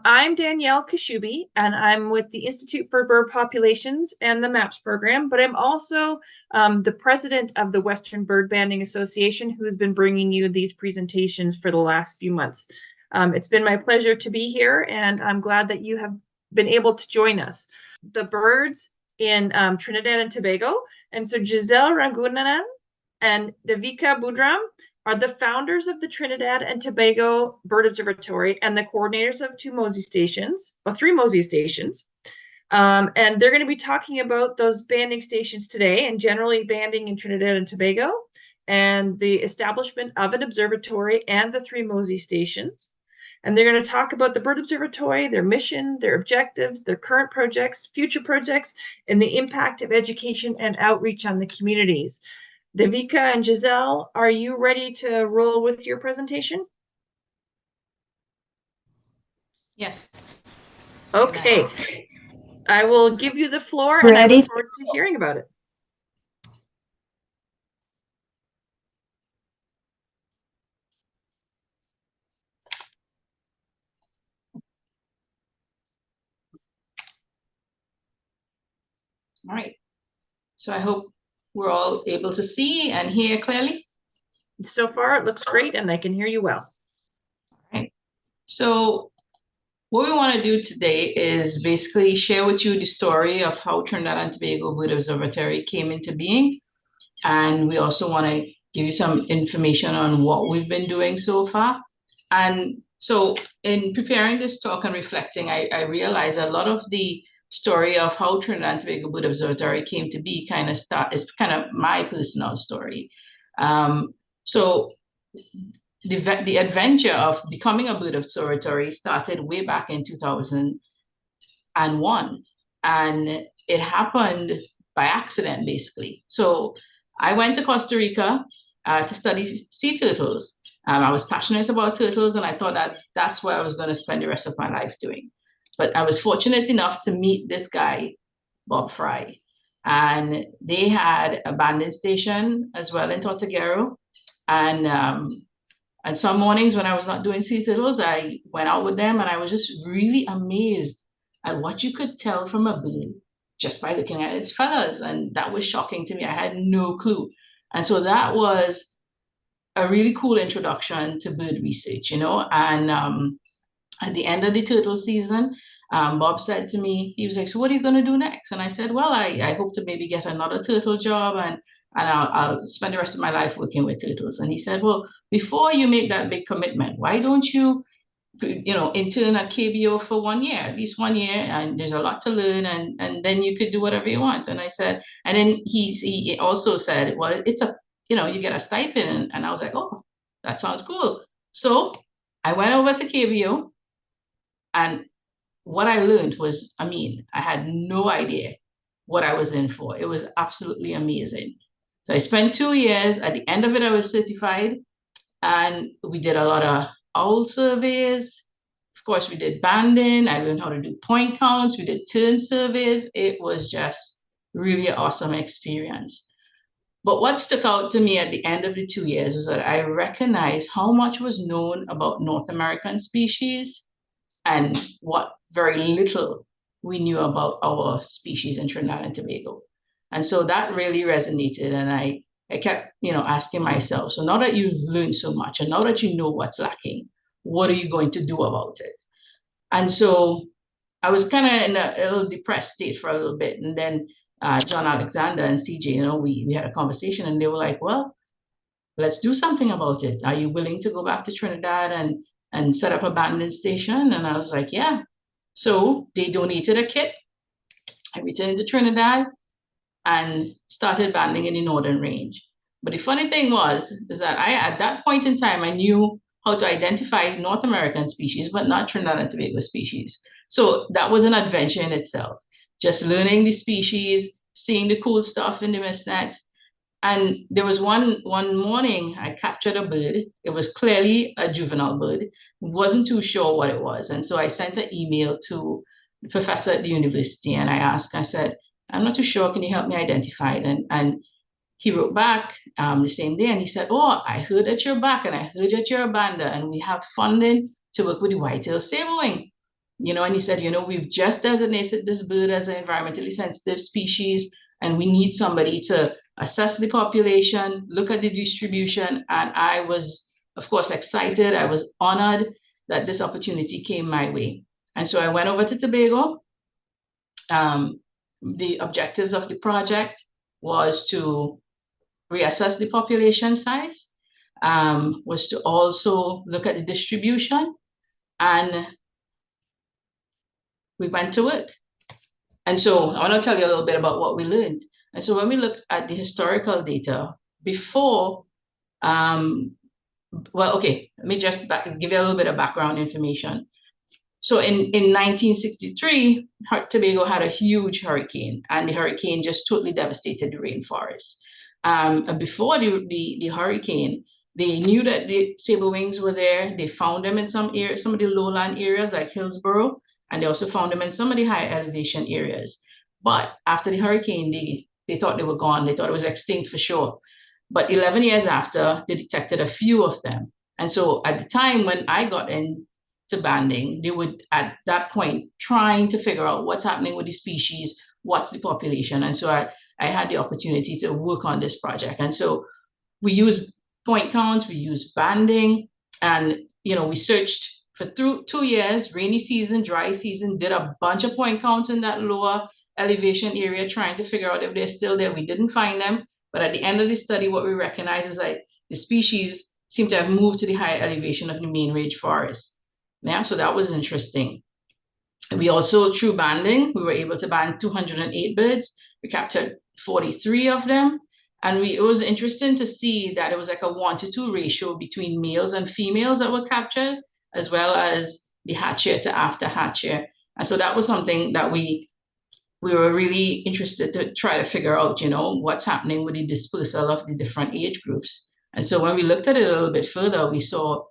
I'm Danielle Kashubi, and I'm with the Institute for Bird Populations and the MAPS program, but I'm also the president of the Western Bird Banding Association, who has been bringing you these presentations for the last few months. It's been my pleasure to be here, and I'm glad that you have been able to join us. The birds in Trinidad and Tobago, and so Giselle Ragoonanan and Daveka Boodram are the founders of the Trinidad and Tobago Bird Observatory and the coordinators of three MoSI stations. And they're going to be talking about those banding stations today and generally banding in Trinidad and Tobago and the establishment of an observatory and the three MoSI stations. And they're going to talk about the Bird Observatory, their mission, their objectives, their current projects, future projects, and the impact of education and outreach on the communities. Daveka and Giselle, are you ready to roll with your presentation? Yes. Okay. I will give you the floor and I look forward to hearing about it. All right. So I hope we're all able to see and hear clearly. So far, it looks great and I can hear you well. All right. So what we want to do today is basically share with you the story of how Trinidad and Tobago Bird Observatory came into being. And we also want to give you some information on what we've been doing so far. And so in preparing this talk and reflecting, I realized a lot of the story of how Trinidad and Tobago Bird Observatory came to be is kind of my personal story. So the adventure of becoming a bird observatory started way back in 2001, and it happened by accident, basically. So I went to Costa Rica to study sea turtles. I was passionate about turtles, and I thought that that's what I was going to spend the rest of my life doing. But I was fortunate enough to meet this guy, Bob Fry, and they had a banding station as well in Tortuguero. And some mornings when I was not doing sea turtles, I went out with them, and I was just really amazed at what you could tell from a bird just by looking at its feathers. And that was shocking to me. I had no clue. And so that was a really cool introduction to bird research, And at the end of the turtle season, Bob said to me, he was like, so what are you going to do next? And I said, well, I hope to maybe get another turtle job and I'll spend the rest of my life working with turtles. And he said, well, before you make that big commitment, why don't you intern at KBO for 1 year, at least 1 year, and there's a lot to learn, and then you could do whatever you want. And I said, and then he also said, well, it's you get a stipend. And I was like, oh, that sounds cool. So I went over to KBO, and what I learned was, I had no idea what I was in for. It was absolutely amazing. So I spent 2 years. At the end of it, I was certified, and we did a lot of owl surveys. Of course, we did banding. I learned how to do point counts. We did turn surveys. It was just really an awesome experience. But what stuck out to me at the end of the 2 years was that I recognized how much was known about North American species and what very little we knew about our species in Trinidad and Tobago. And so that really resonated. And I kept, asking myself, so now that you've learned so much and now that you know what's lacking, what are you going to do about it? And so I was kind of in a little depressed state for a little bit. And then John Alexander and CJ, we had a conversation and they were like, well, let's do something about it. Are you willing to go back to Trinidad and set up a banding station? And I was like, yeah. So they donated a kit. I returned to Trinidad and started banding in the Northern Range. But the funny thing is that at that point in time, I knew how to identify North American species, but not Trinidad and Tobago species. So that was an adventure in itself. Just learning the species, seeing the cool stuff in the mist nets. And there was one morning I captured a bird. It was clearly a juvenile bird. Wasn't too sure what it was. And so I sent an email to the professor at the university and I said, I'm not too sure. Can you help me identify it? And he wrote back the same day and he said, oh, I heard that you're back and I heard that you're a bander and we have funding to work with the white-tailed saber wing. and he said, we've just designated this bird as an environmentally sensitive species, and we need somebody to assess the population, look at the distribution. And I was, of course, excited. I was honored that this opportunity came my way. And so I went over to Tobago. The objectives of the project was to reassess the population size, was to also look at the distribution, and we went to work. And so I want to tell you a little bit about what we learned. And so when we looked at the historical data before, well, okay, let me just give you a little bit of background information. So in 1963, Tobago had a huge hurricane, and the hurricane just totally devastated the rainforest. And before the hurricane, they knew that the sable wings were there. They found them in some areas, some of the lowland areas like Hillsborough, and they also found them in some of the high elevation areas. But after the hurricane, they thought they were gone. They thought it was extinct for sure. But 11 years after, they detected a few of them. And so at the time when I got into banding, they would, at that point, trying to figure out what's happening with the species, what's the population. And so I had the opportunity to work on this project. And so we use point counts, we use banding, and we searched for 2 years, rainy season, dry season, did a bunch of point counts in that lower elevation area, trying to figure out if they're still there. We didn't find them, but at the end of the study, what we recognized is that the species seem to have moved to the higher elevation of the main range forest. Yeah, so that was interesting. We also, through banding, we were able to band 208 birds. We captured 43 of them. And it was interesting to see that it was like a 1-to-2 ratio between males and females that were captured, as well as the hatch year to after hatch year. And so that was something that we were really interested to try to figure out, what's happening with the dispersal of the different age groups. And so when we looked at it a little bit further, we saw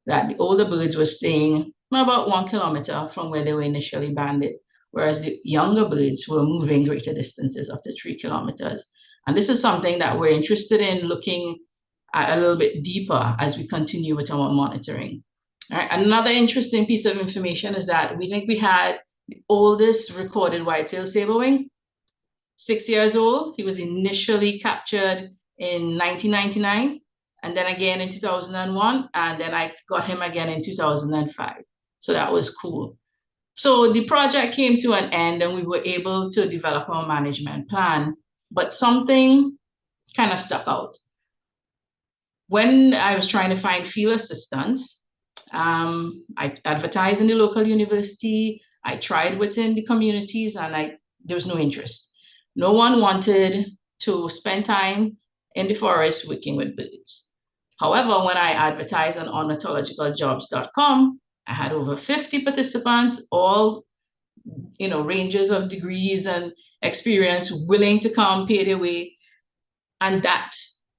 that the older birds were staying about 1 kilometer from where they were initially banded, whereas the younger birds were moving greater distances up to 3 kilometers. And this is something that we're interested in looking at a little bit deeper as we continue with our monitoring. All right. Another interesting piece of information is that we think we had the oldest recorded white-tailed sablewing, 6 years old. He was initially captured in 1999, and then again in 2001, and then I got him again in 2005. So that was cool. So the project came to an end, and we were able to develop our management plan, but something kind of stuck out. When I was trying to find field assistants, I advertised in the local university, I tried within the communities, and there was no interest. No one wanted to spend time in the forest working with birds. However, when I advertised on ornithologicaljobs.com, I had over 50 participants, all ranges of degrees and experience, willing to come, pay their way, and that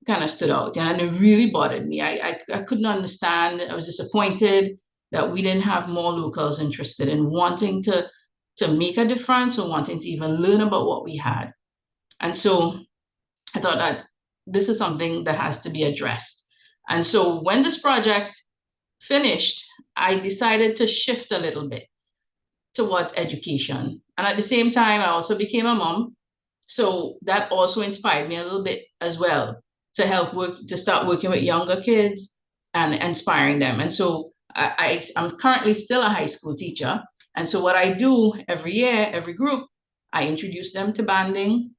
kind of stood out, and it really bothered me. I couldn't understand. I was disappointed that we didn't have more locals interested in wanting to make a difference or wanting to even learn about what we had. And so I thought that this is something that has to be addressed. And so when this project finished, I decided to shift a little bit towards education. And at the same time, I also became a mom. So that also inspired me a little bit as well to start working with younger kids and inspiring them. And so I'm currently still a high school teacher. And so what I do every year, every group, I introduce them to banding,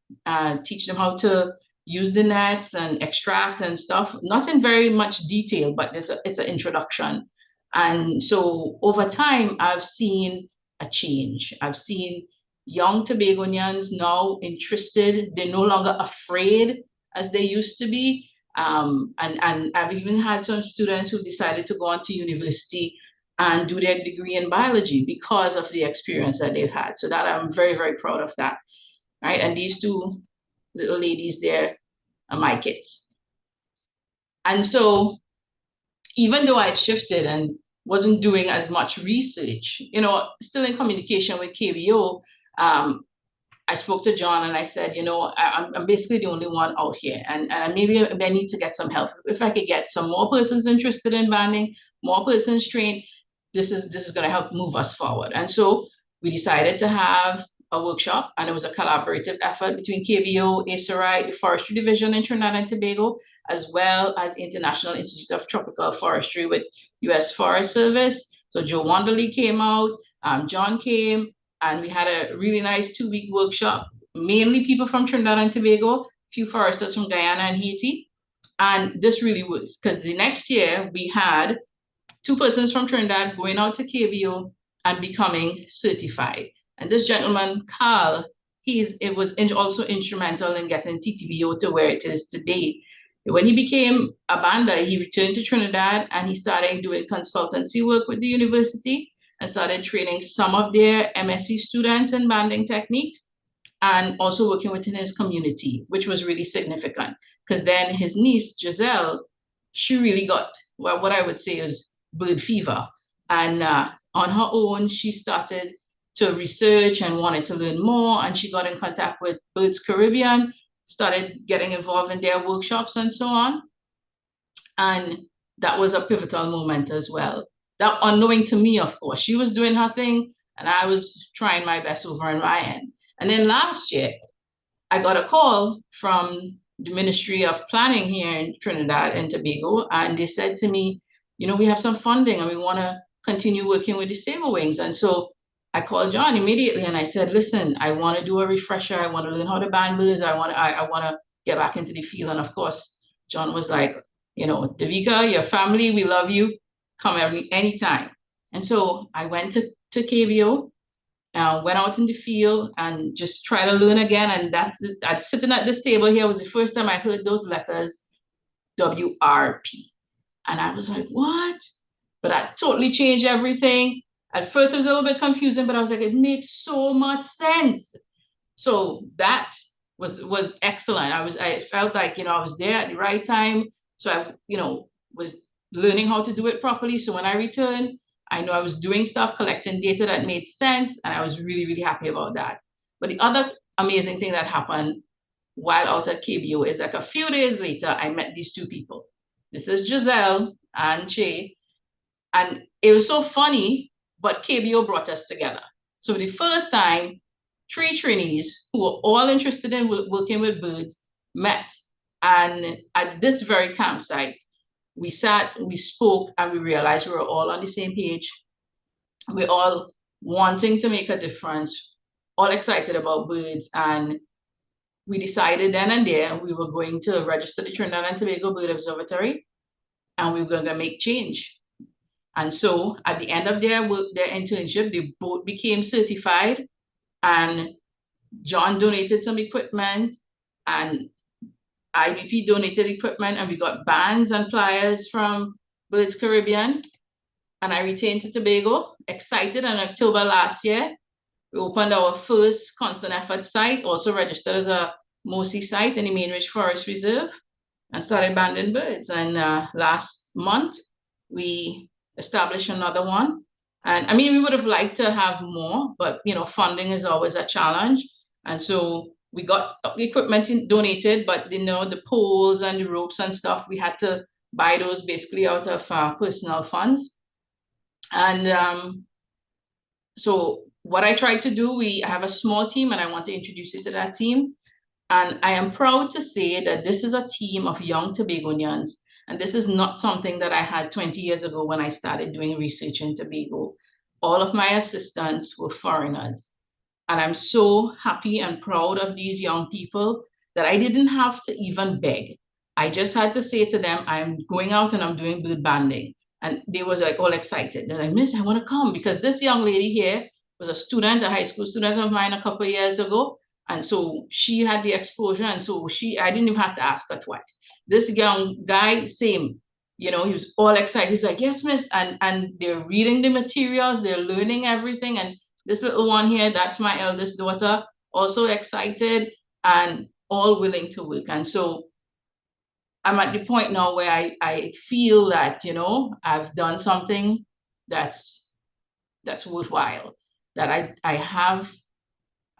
teach them how to use the nets and extract and stuff, not in very much detail, but it's an introduction. And so over time, I've seen a change. I've seen young Tobagonians now interested. They're no longer afraid as they used to be. And I've even had some students who decided to go on to university and do their degree in biology because of the experience that they've had. So that I'm very, very proud of that. Right. And these two little ladies there are my kids. And so even though I'd shifted and wasn't doing as much research, still in communication with KBO, I spoke to John and I said, I'm basically the only one out here, and maybe I need to get some help. If I could get some more persons interested in banding, more persons trained, this is going to help move us forward. And so we decided to have a workshop, and it was a collaborative effort between KBO, ASRI, the Forestry Division in Trinidad and Tobago, as well as the International Institute of Tropical Forestry with U.S. Forest Service. So Joe Wanderley came out, John came, and we had a really nice 2-week workshop, mainly people from Trinidad and Tobago, few foresters from Guyana and Haiti. And this really was, because the next year we had 2 persons from Trinidad going out to KBO and becoming certified. And this gentleman, Carl, it was also instrumental in getting TTBO to where it is today. When he became a bander, he returned to Trinidad and he started doing consultancy work with the university and started training some of their MSc students in banding techniques, and also working within his community, which was really significant. Because then his niece, Giselle, she really got, well, what I would say is bird fever. And on her own, she started to research and wanted to learn more. And she got in contact with Birds Caribbean, started getting involved in their workshops and so on. And that was a pivotal moment as well. That unknowing to me, of course, she was doing her thing and I was trying my best over on my end. And then last year, I got a call from the Ministry of Planning here in Trinidad and Tobago, and they said to me, you know, we have some funding and we want to continue working with the Saber Wings. And so I called John immediately and I said, listen, I want to do a refresher. I want to learn how to band birds. I want to get back into the field. And of course, John was like, you know, Daveka, your family, we love you. Come anytime. And so I went to KBO, went out in the field and just try to learn again. And that's sitting at this table here was the first time I heard those letters, WRP. And I was like, what? But that totally changed everything. At first, it was a little bit confusing, but I was like, it makes so much sense. So that was excellent. I felt like, you know, I was there at the right time. So I, you know, was learning how to do it properly. So when I returned, I know I was doing stuff, collecting data that made sense, and I was really, really happy about that. But the other amazing thing that happened while out at KBO is like a few days later, I met these 2 people. This is Giselle and Che. And it was so funny, but KBO brought us together. So the first time, 3 trainees who were all interested in working with birds met. And at this very campsite, we sat, we spoke, and we realized we were all on the same page. We're all wanting to make a difference, all excited about birds. And we decided then and there we were going to register the Trinidad and Tobago Bird Observatory, and we were going to make change. And so at the end of their work, their internship, they both became certified, and John donated some equipment and IBP donated equipment, and we got bands and pliers from Birds Caribbean. And I returned to Tobago, excited. In October last year, we opened our first constant effort site, also registered as a MoSI site in the Main Ridge Forest Reserve, and started banding birds. And last month, we established another one. And I mean, we would have liked to have more, but you know, funding is always a challenge. And so we got equipment donated, but you know, the poles and the ropes and stuff, we had to buy those basically out of personal funds. And so what I tried to do, we have a small team, and I want to introduce you to that team. And I am proud to say that this is a team of young Tobagonians. And this is not something that I had 20 years ago when I started doing research in Tobago. All of my assistants were foreigners. And I'm so happy and proud of these young people that I didn't have to even beg. I just had to say to them, I'm going out and I'm doing bird banding. And they were like all excited. They're like, Miss, I want to come, because this young lady here was a student, a high school student of mine a couple of years ago. And so she had the exposure. And so I didn't even have to ask her twice. This young guy, same, you know, he was all excited. He's like, yes, miss. And they're reading the materials, they're learning everything. And this little one here, that's my eldest daughter, also excited and all willing to work. And so I'm at the point now where I feel that, you know, I've done something that's worthwhile, that I have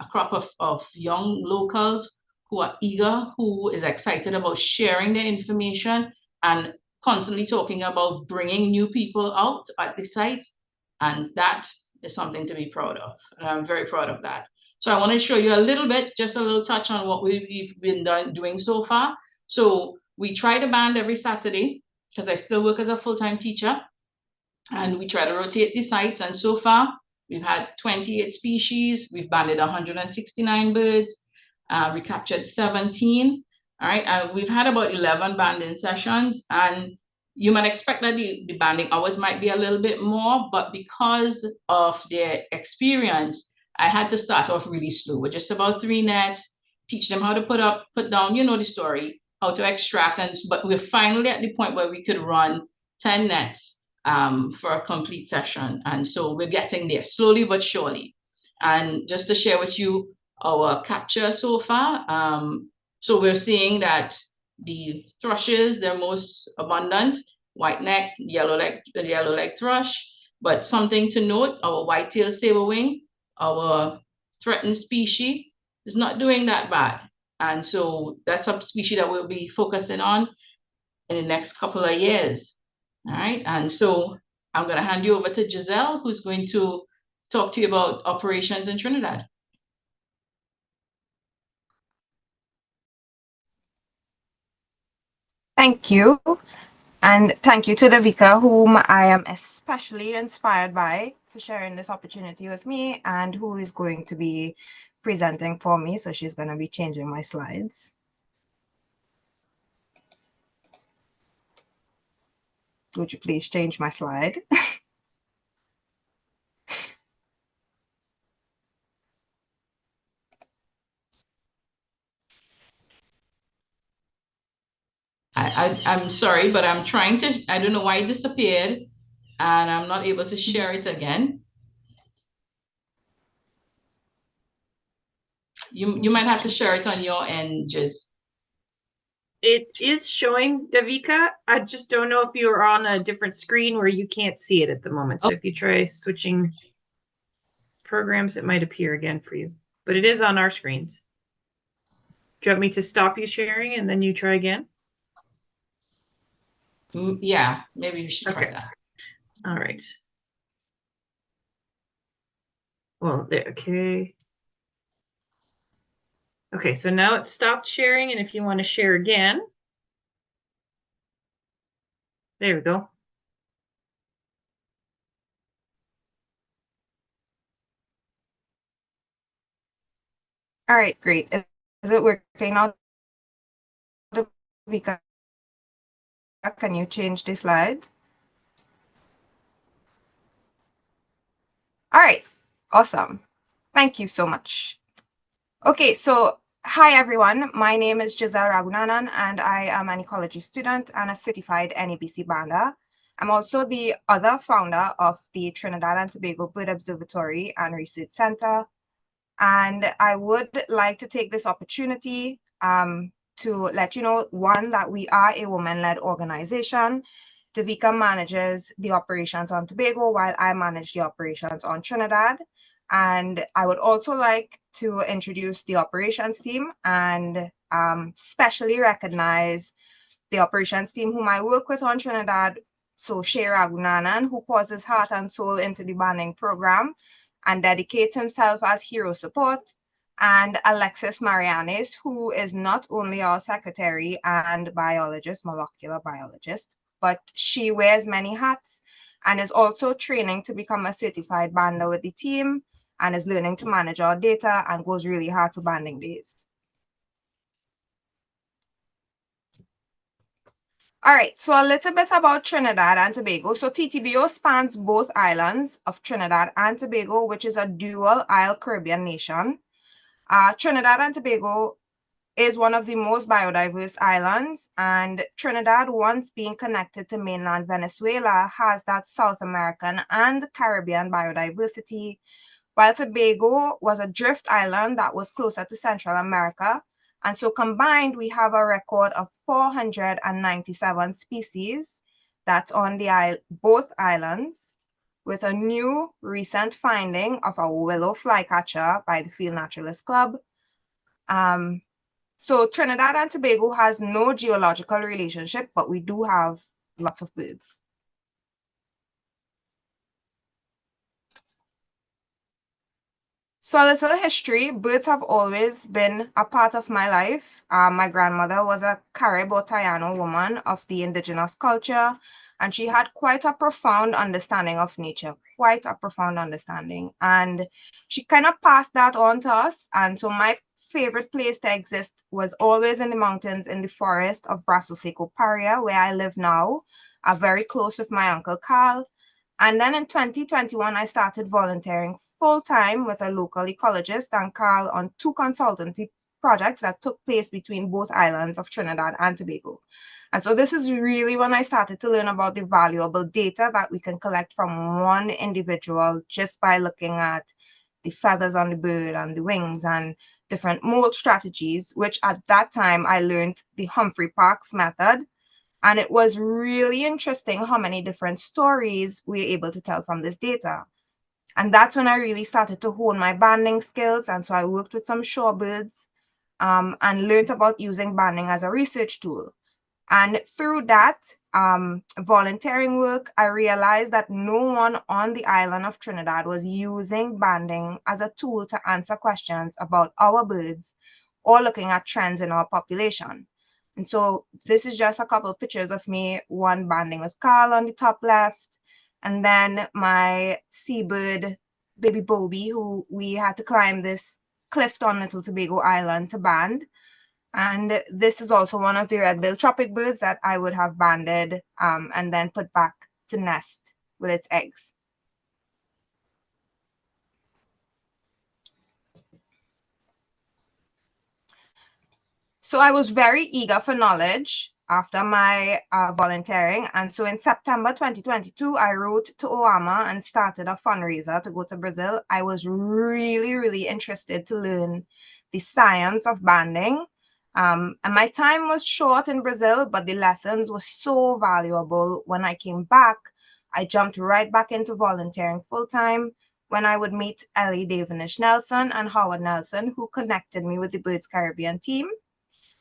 a crop of young locals who are eager, who is excited about sharing their information and constantly talking about bringing new people out at the site. And that is something to be proud of. And I'm very proud of that. So I want to show you a little bit, just a little touch on what we've been doing so far. So we try to band every Saturday because I still work as a full-time teacher. And we try to rotate the sites. And so far, we've had 28 species. We've banded 169 birds. We captured 17. All right. We've had about 11 banding sessions. And you might expect that the banding hours might be a little bit more, but because of their experience, I had to start off really slow with just about 3 nets, teach them how to put down, you know, the story, how to extract. But we're finally at the point where we could run 10 nets for a complete session. And so we're getting there slowly but surely. And just to share with you our capture so far, so we're seeing that the thrushes, they're most abundant, white neck, yellow leg thrush. But something to note, our white-tailed saberwing, our threatened species, is not doing that bad. And so that's a species that we'll be focusing on in the next couple of years. All right, and so I'm going to hand you over to Giselle, who's going to talk to you about operations in Trinidad. Thank you. And thank you to Daveka, whom I am especially inspired by, for sharing this opportunity with me, and who is going to be presenting for me. So she's going to be changing my slides. Would you please change my slide? I'm sorry, but I'm trying to, I don't know why it disappeared, and I'm not able to share it again. You might have to share it on your end, Giz. It is showing, Daveka. I just don't know if you're on a different screen where you can't see it at the moment. So if you try switching programs, it might appear again for you. But it is on our screens. Do you want me to stop you sharing and then you try again? Yeah, maybe we should try that. All right. Well, there, okay. Okay, so now it's stopped sharing, and if you want to share again, there we go. All right, great. Is it working now? Can you change the slides? All right, awesome. Thank you so much. Okay, so hi everyone. My name is Giselle Ragoonanan, and I am an ecology student and a certified NEBC bander. I'm also the other founder of the Trinidad and Tobago Bird Observatory and Research Center. And I would like to take this opportunity to let you know, one, that we are a woman-led organization. Daveka manages the operations on Tobago while I manage the operations on Trinidad. And I would also like to introduce the operations team and specially recognize the operations team whom I work with on Trinidad. So Ragoonanan, who pours his heart and soul into the banding program and dedicates himself as hero support, and Alexis Marianes, who is not only our secretary and biologist, molecular biologist, but she wears many hats and is also training to become a certified bander with the team and is learning to manage our data and goes really hard for banding days. All right, so a little bit about Trinidad and Tobago. So TTBO spans both islands of Trinidad and Tobago, which is a dual isle Caribbean nation. Trinidad and Tobago is one of the most biodiverse islands, and Trinidad, once being connected to mainland Venezuela, has that South American and Caribbean biodiversity, while Tobago was a drift island that was closer to Central America. And so combined, we have a record of 497 species that's on both islands, with a new recent finding of a willow flycatcher by the Field Naturalist Club. So Trinidad and Tobago has no geological relationship, but we do have lots of birds. So a little history, birds have always been a part of my life. My grandmother was a Carib or Taino woman of the indigenous culture, and she had quite a profound understanding of nature, quite a profound understanding. And she kind of passed that on to us. And so my favorite place to exist was always in the mountains in the forest of Brasso Seco Paria, where I live now, very close with my uncle Carl. And then in 2021, I started volunteering full-time with a local ecologist and Carl on 2 consultancy projects that took place between both islands of Trinidad and Tobago. And so this is really when I started to learn about the valuable data that we can collect from one individual just by looking at the feathers on the bird and the wings and different mold strategies, which at that time I learned the Humphrey Parks method. And it was really interesting how many different stories we were able to tell from this data. And that's when I really started to hone my banding skills. And so I worked with some shorebirds and learned about using banding as a research tool. And through that volunteering work, I realized that no one on the island of Trinidad was using banding as a tool to answer questions about our birds or looking at trends in our population. And so this is just a couple of pictures of me, one banding with Carl on the top left, and then my seabird, baby Bobby, who we had to climb this cliff on Little Tobago Island to band. And this is also one of the red-billed tropic birds that I would have banded and then put back to nest with its eggs. So I was very eager for knowledge after my volunteering. And so in September 2022, I wrote to OAMA and started a fundraiser to go to Brazil. I was really, really interested to learn the science of banding. And my time was short in Brazil, but the lessons were so valuable. When I came back, I jumped right back into volunteering full-time when I would meet Ellie Davenish Nelson and Howard Nelson, who connected me with the Birds Caribbean team.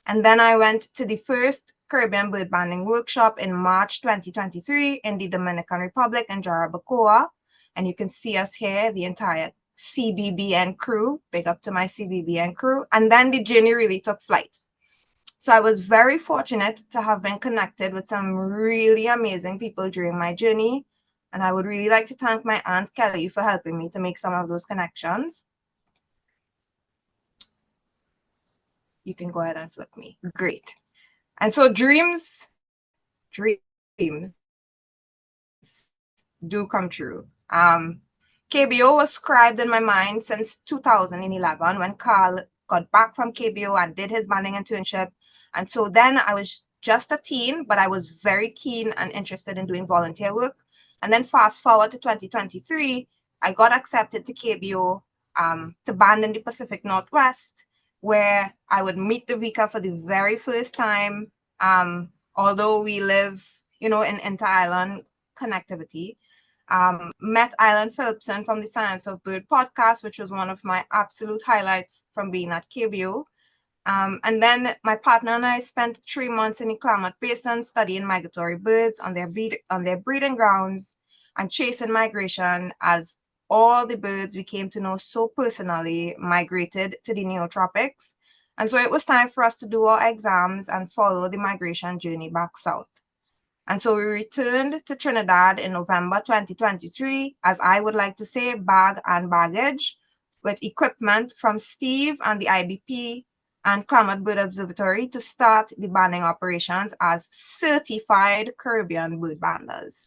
And then I went to the first Caribbean bird banding workshop in March 2023 in the Dominican Republic in Jarabacoa. And you can see us here, the entire CBBN crew. Big up to my CBBN crew. And then the journey really took flight. So I was very fortunate to have been connected with some really amazing people during my journey. And I would really like to thank my Aunt Kelly for helping me to make some of those connections. You can go ahead and flip me. Great. And so dreams do come true. KBO was scribed in my mind since 2011 when Carl got back from KBO and did his banding internship. And so then I was just a teen, but I was very keen and interested in doing volunteer work. And then fast forward to 2023, I got accepted to KBO to band in the Pacific Northwest, where I would meet Daveka for the very first time. Although we live, in inter-island connectivity. Met Island Phillipson from the Science of Bird podcast, which was one of my absolute highlights from being at KBO. And then my partner and I spent 3 months in the Klamath Basin studying migratory birds on their breeding grounds and chasing migration, as all the birds we came to know so personally migrated to the neotropics. And so it was time for us to do our exams and follow the migration journey back south. And so we returned to Trinidad in November 2023, as I would like to say, bag and baggage, with equipment from Steve and the IBP and Klamath Bird Observatory to start the banding operations as certified Caribbean bird banders.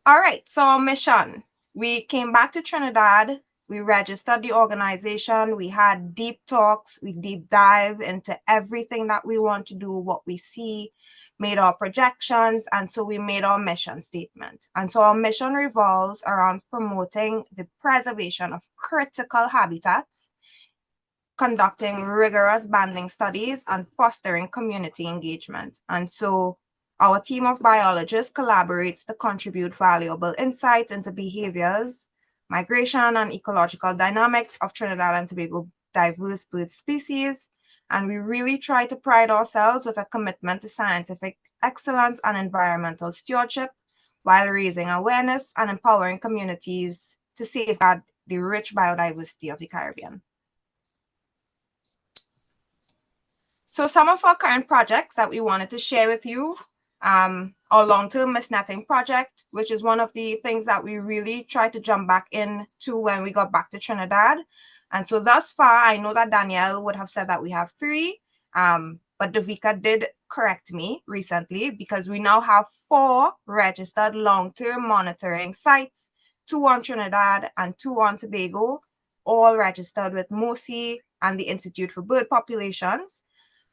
All right, so our mission. We came back to Trinidad. We registered the organization. We had deep talks. We deep dive into everything that we want to do, what we see, made our projections. And so we made our mission statement. And so our mission revolves around promoting the preservation of critical habitats, conducting rigorous banding studies, and fostering community engagement. And so our team of biologists collaborates to contribute valuable insights into behaviors, migration, and ecological dynamics of Trinidad and Tobago diverse bird species. And we really try to pride ourselves with a commitment to scientific excellence and environmental stewardship, while raising awareness and empowering communities to safeguard the rich biodiversity of the Caribbean. So some of our current projects that we wanted to share with you, our long-term Miss Netting project, which is one of the things that we really tried to jump back into when we got back to Trinidad. And so thus far, I know that Danielle would have said that we have 3, but Daveka did correct me recently because we now have 4 registered long-term monitoring sites, 2 on Trinidad and 2 on Tobago, all registered with MoSI and the Institute for Bird Populations.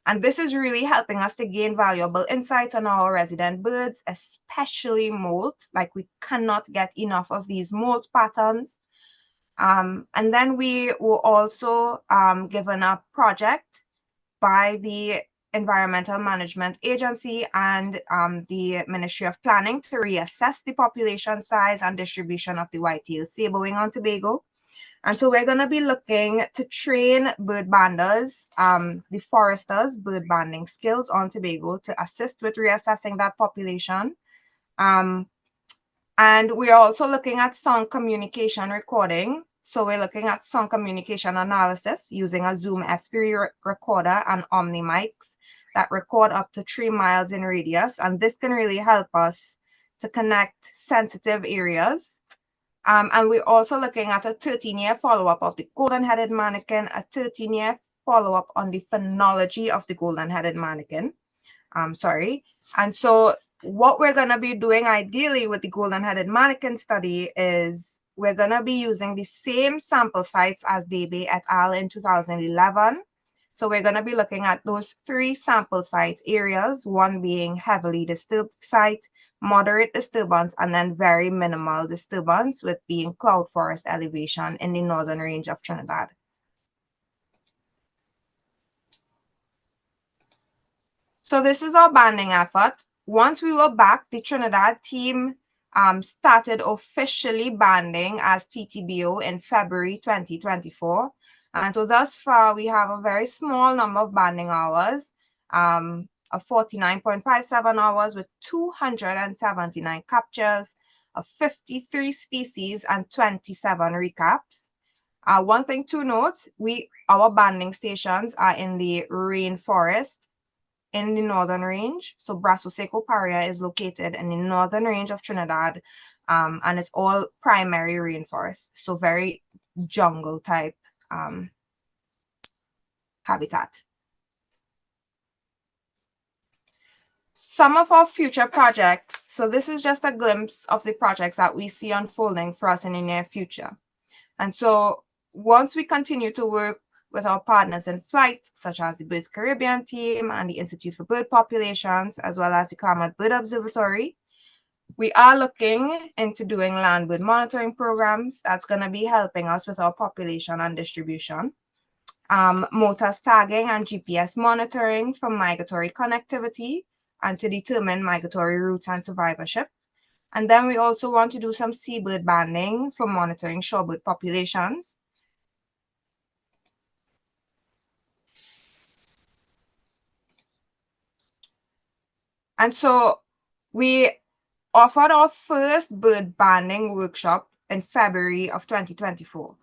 And this is really helping us to gain valuable insights on our resident birds, especially molt. Like, we cannot get enough of these molt patterns. And then we were also given a project by the Environmental Management Agency and the Ministry of Planning to reassess the population size and distribution of the white-tailed saber-wing on Tobago. And so we're going to be looking to train bird banders, the foresters' bird banding skills on Tobago to assist with reassessing that population. And we're also looking at sound communication recording. So we're looking at sound communication analysis using a Zoom F3 recorder and Omni mics that record up to 3 miles in radius. And this can really help us to connect sensitive areas. And we're also looking at a 13-year follow-up of the golden-headed manakin, a 13-year follow-up on the phenology of the golden-headed manakin. And so what we're going to be doing ideally with the golden-headed manakin study is we're going to be using the same sample sites as Daveka et al. In 2011. So we're going to be looking at those 3 sample site areas, one being heavily disturbed site, moderate disturbance, and then very minimal disturbance, with being cloud forest elevation in the northern range of Trinidad. So this is our banding effort. Once we were back, the Trinidad team started officially banding as TTBO in February 2024. And so thus far, we have a very small number of banding hours, of 49.57 hours with 279 captures of 53 species and 27 recaps. One thing to note, our banding stations are in the rainforest in the northern range. So Brasso Seco Paria is located in the northern range of Trinidad, and it's all primary rainforest, so very jungle type habitat. Some of our future projects, so this is just a glimpse of the projects that we see unfolding for us in the near future. And so once we continue to work with our partners in flight, such as the Birds Caribbean team and the Institute for Bird Populations, as well as the Klamath Bird Observatory, we are looking into doing land bird monitoring programs that's going to be helping us with our population and distribution. MOTAS tagging and GPS monitoring for migratory connectivity and to determine migratory routes and survivorship. And then we also want to do some seabird banding for monitoring shorebird populations. And so we offered our first bird banding workshop in February of 2024.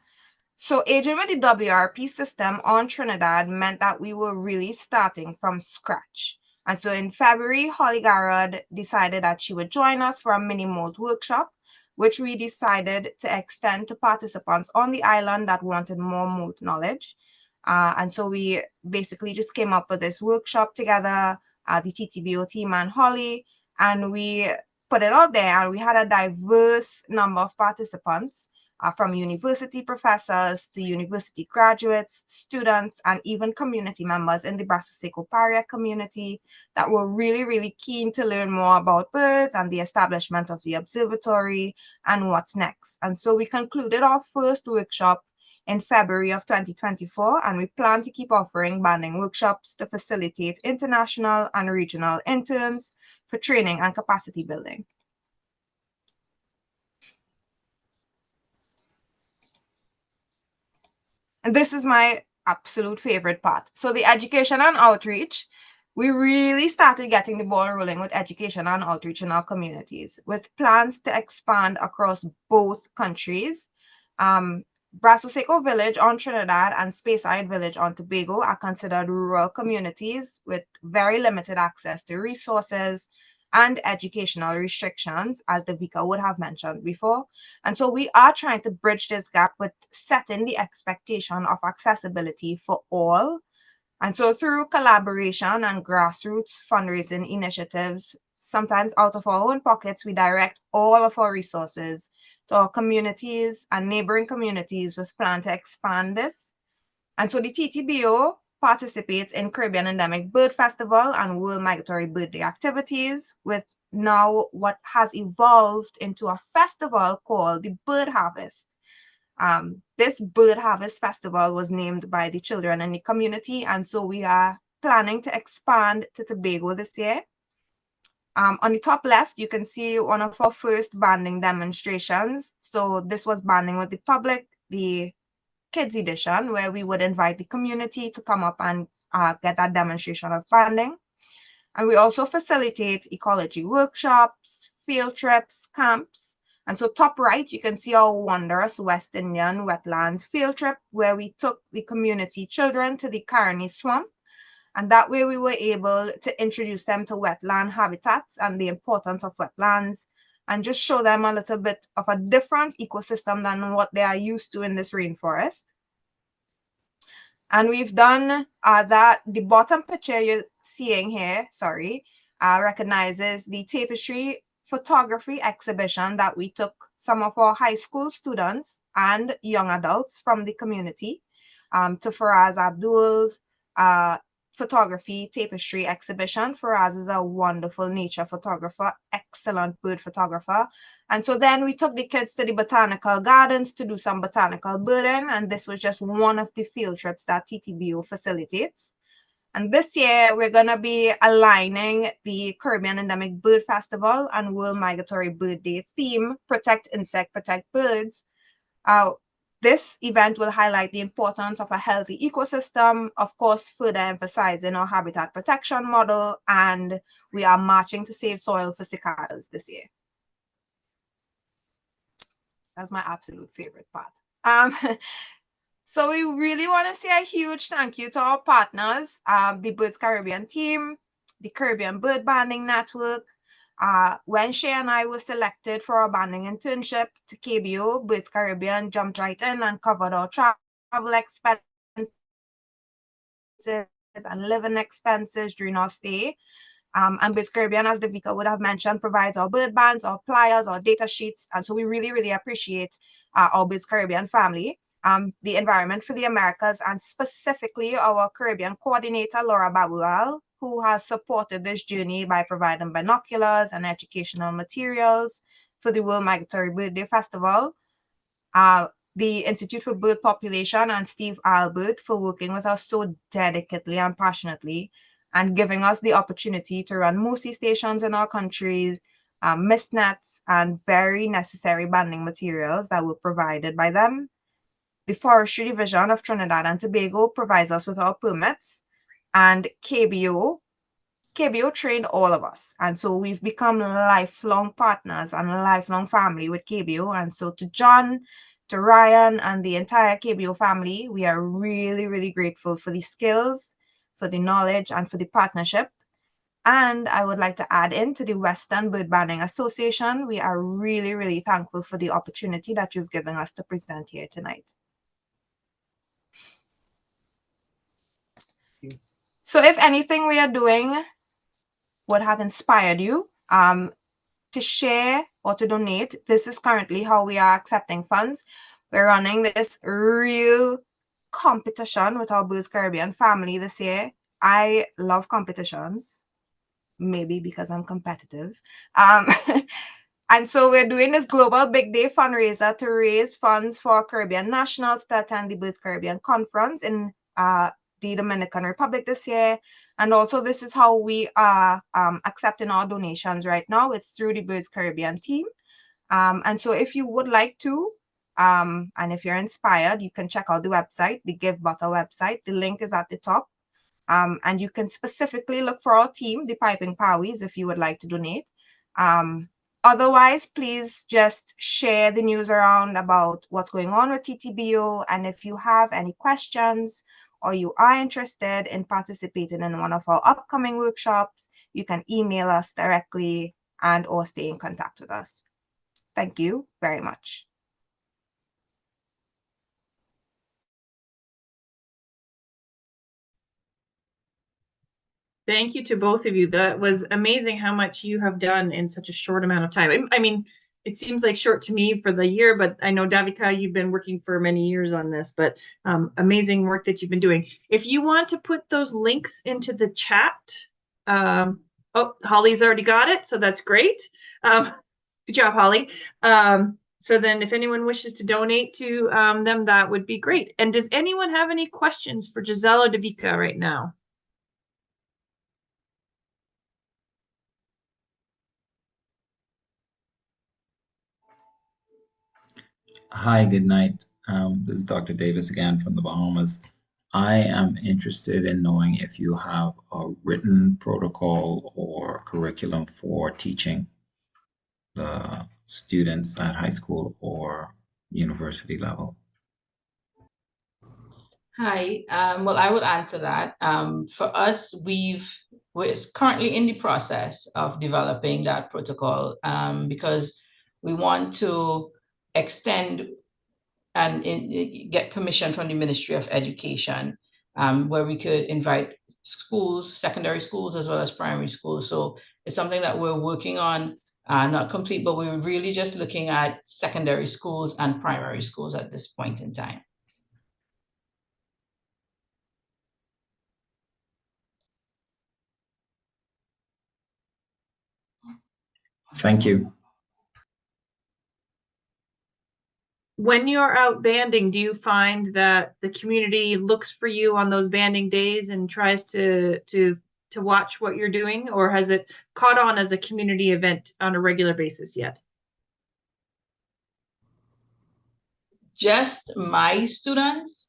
So aging with the WRP system on Trinidad meant that we were really starting from scratch. And so in February, Holly Garrod decided that she would join us for a mini molt workshop, which we decided to extend to participants on the island that wanted more molt knowledge. And so we basically just came up with this workshop together, the TTBO team and Holly, and we put it out there, and we had a diverse number of participants, from university professors to university graduates, students, and even community members in the Brasso Seco Paria community that were really, really keen to learn more about birds and the establishment of the observatory and what's next. And so we concluded our first workshop in February of 2024, and we plan to keep offering banding workshops to facilitate international and regional interns for training and capacity building. And this is my absolute favorite part. So the education and outreach, we really started getting the ball rolling with education and outreach in our communities, with plans to expand across both countries. Brasso Seco Village on Trinidad and Speyside Village on Tobago are considered rural communities with very limited access to resources and educational restrictions, as Daveka would have mentioned before. And so we are trying to bridge this gap with setting the expectation of accessibility for all. And so through collaboration and grassroots fundraising initiatives, sometimes out of our own pockets, we direct all of our resources to our communities and neighboring communities with plan to expand this. And so the TTBO participates in Caribbean Endemic Bird Festival and World Migratory Bird Day activities, with now what has evolved into a festival called the Bird Harvest. This Bird Harvest Festival was named by the children in the community, and so we are planning to expand to Tobago this year. On the top left, you can see one of our first banding demonstrations. So this was banding with the public, the kids edition, where we would invite the community to come up and get that demonstration of banding. And we also facilitate ecology workshops, field trips, camps. And so top right, you can see our wondrous West Indian wetlands field trip, where we took the community children to the Carney Swamp. And that way we were able to introduce them to wetland habitats and the importance of wetlands, and just show them a little bit of a different ecosystem than what they are used to in this rainforest. And we've done that. The bottom picture you're seeing here, recognizes the tapestry photography exhibition that we took some of our high school students and young adults from the community to Faraz Abdul's photography tapestry exhibition. Faraz is a wonderful nature photographer, excellent bird photographer. And so then we took the kids to the botanical gardens to do some botanical birding, and this was just one of the field trips that TTBO facilitates. And this year, we're going to be aligning the Caribbean Endemic Bird Festival and World Migratory Bird Day theme, Protect Insect, Protect Birds. This event will highlight the importance of a healthy ecosystem, of course, further emphasizing our habitat protection model, and we are marching to save soil for cicadas this year. That's my absolute favorite part. So we really want to say a huge thank you to our partners, the Birds Caribbean team, the Caribbean Bird Banding Network. When Shay and I were selected for our banding internship to KBO, Birds Caribbean jumped right in and covered our travel expenses and living expenses during our stay. And Birds Caribbean, as Daveka would have mentioned, provides our bird bands, our flyers, our data sheets. And so we really, really appreciate our Birds Caribbean family. The Environment for the Americas, and specifically our Caribbean coordinator, Laura Babual, who has supported this journey by providing binoculars and educational materials for the World Migratory Bird Day Festival. The Institute for Bird Population and Steve Albert for working with us so dedicatedly and passionately, and giving us the opportunity to run MoSI stations in our countries, mist nets, and very necessary banding materials that were provided by them. The Forestry Division of Trinidad and Tobago provides us with our permits, and KBO trained all of us. And so we've become lifelong partners and a lifelong family with KBO. And so to John, to Ryan, and the entire KBO family, we are really, really grateful for the skills, for the knowledge, and for the partnership. And I would like to add into the Western Bird Banding Association, we are really, really thankful for the opportunity that you've given us to present here tonight. So if anything we are doing would have inspired you to share or to donate, this is currently how we are accepting funds. We're running this real competition with our Birds Caribbean family this year. I love competitions, maybe because I'm competitive. And so we're doing this Global Big Day fundraiser to raise funds for Caribbean nationals to attend the Birds Caribbean Conference in the Dominican Republic this year. And also this is how we are accepting our donations right now. It's through the Birds Caribbean team. And so if you would like to, and if you're inspired, you can check out the website, the Give Butter website. The link is at the top. And you can specifically look for our team, the Piping Powies, if you would like to donate. Otherwise, please just share the news around about what's going on with TTBO. And if you have any questions or you are interested in participating in one of our upcoming workshops, you can email us directly and or stay in contact with us. Thank you very much. Thank you to both of you. That was amazing how much you have done in such a short amount of time. I mean, it seems like short to me for the year, but I know, Daveka, you've been working for many years on this, but amazing work that you've been doing. If you want to put those links into the chat, oh, Holly's already got it, so that's great. Good job, Holly. So then if anyone wishes to donate to them, that would be great. And does anyone have any questions for Giselle or Daveka right now? Hi, good night. This is Dr. Davis again from the Bahamas. I am interested in knowing if you have a written protocol or curriculum for teaching the students at high school or university level. Hi, well, I would answer that. For us, we're currently in the process of developing that protocol because we want to extend and get permission from the Ministry of Education, where we could invite schools, secondary schools, as well as primary schools. So it's something that we're working on, not complete, but we're really just looking at secondary schools and primary schools at this point in time. Thank you. When you're out banding, do you find that the community looks for you on those banding days and tries to watch what you're doing, or has it caught on as a community event on a regular basis yet? Just my students,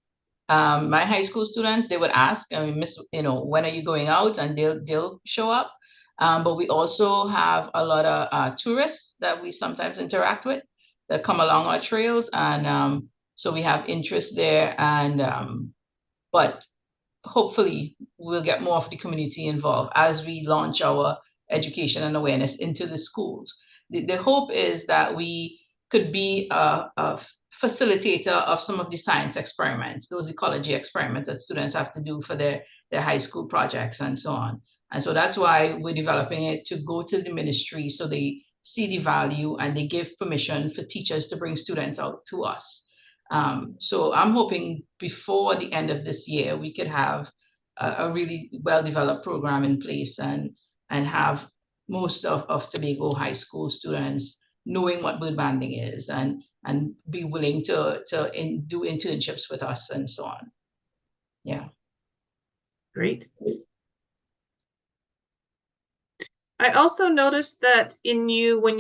my high school students, they would ask, I mean, Miss, when are you going out? And they'll show up. But we also have a lot of tourists that we sometimes interact with that come along our trails. And so we have interest there. And but hopefully we'll get more of the community involved as we launch our education and awareness into the schools. The hope is that we could be a facilitator of some of the science experiments, those ecology experiments that students have to do for their high school projects and so on. And so that's why we're developing it to go to the ministry so they see the value and they give permission for teachers to bring students out to us. So I'm hoping before the end of this year, we could have a really well-developed program in place and have most of Tobago high school students knowing what bird banding is and be willing to do internships with us and so on. Yeah. Great. I also noticed that when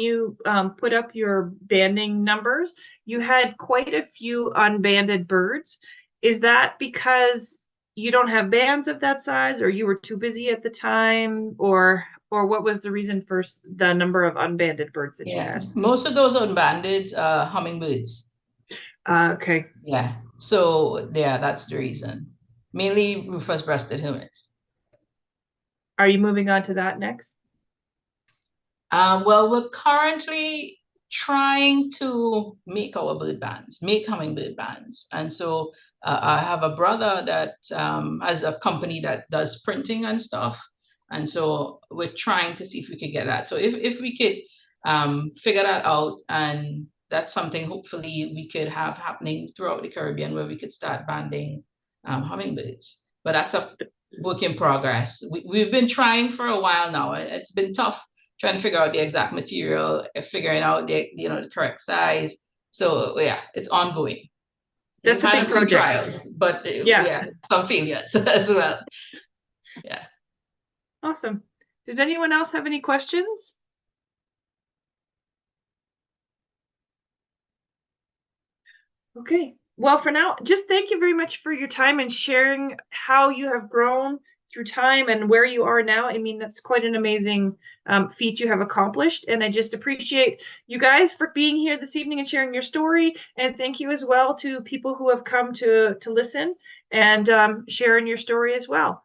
you put up your banding numbers, you had quite a few unbanded birds. Is that because you don't have bands of that size, or you were too busy at the time, or what was the reason for the number of unbanded birds that you had? Most of those unbanded hummingbirds. Okay. Yeah. So yeah, that's the reason. Mainly rufous-breasted hermits. Are you moving on to that next? Well, we're currently trying to make our bird bands, make hummingbird bands. And so I have a brother that has a company that does printing and stuff. And so we're trying to see if we could get that. So if we could figure that out, and that's something hopefully we could have happening throughout the Caribbean where we could start banding hummingbirds. But that's a work in progress. We've been trying for a while now. It's been tough trying to figure out the exact material, figuring out the correct size. So yeah, it's ongoing. That's a big project. Trials, but yeah, some failures as well. Yeah. Awesome. Does anyone else have any questions? Okay. Well, for now, just thank you very much for your time and sharing how you have grown through time and where you are now. I mean, that's quite an amazing feat you have accomplished. And I just appreciate you guys for being here this evening and sharing your story. And thank you as well to people who have come to listen and sharing your story as well.